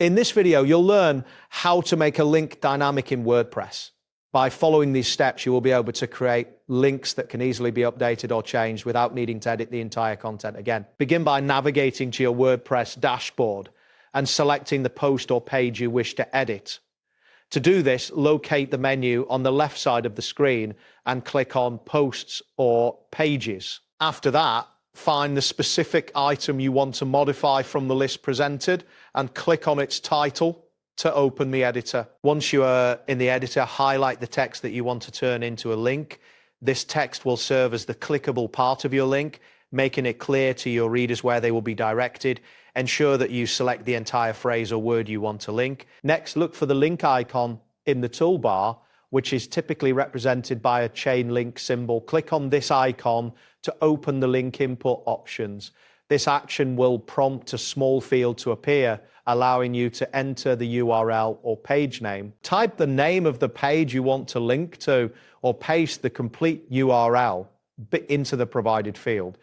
In this video, you'll learn how to make a link dynamic in WordPress. By following these steps, you will be able to create links that can easily be updated or changed without needing to edit the entire content again. Begin by navigating to your WordPress dashboard and selecting the post or page you wish to edit. To do this, locate the menu on the left side of the screen and click on Posts or Pages. After that, find the specific item you want to modify from the list presented and click on its title to open the editor. Once you are in the editor, highlight the text that you want to turn into a link. This text will serve as the clickable part of your link, making it clear to your readers where they will be directed. Ensure that you select the entire phrase or word you want to link. Next, look for the link icon in the toolbar, which is typically represented by a chain link symbol. Click on this icon to open the link input options. This action will prompt a small field to appear, allowing you to enter the URL or page name. Type the name of the page you want to link to or paste the complete URL into the provided field.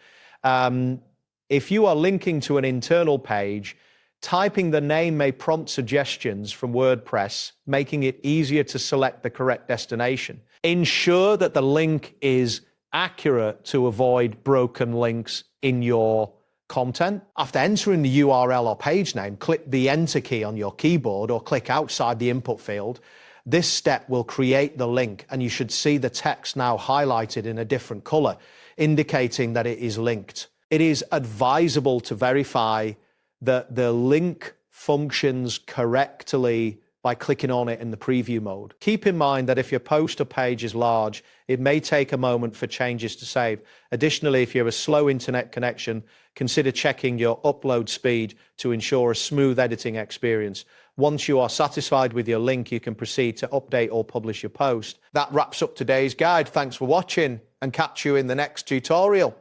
If you are linking to an internal page, typing the name may prompt suggestions from WordPress, making it easier to select the correct destination. Ensure that the link is accurate to avoid broken links in your content. After entering the URL or page name, click the Enter key on your keyboard or click outside the input field. This step will create the link, and you should see the text now highlighted in a different color, indicating that it is linked. It is advisable to verify that the link functions correctly by clicking on it in the preview mode. Keep in mind that if your post or page is large, it may take a moment for changes to save. Additionally, if you have a slow internet connection, consider checking your upload speed to ensure a smooth editing experience. Once you are satisfied with your link, you can proceed to update or publish your post. That wraps up today's guide. Thanks for watching, and catch you in the next tutorial.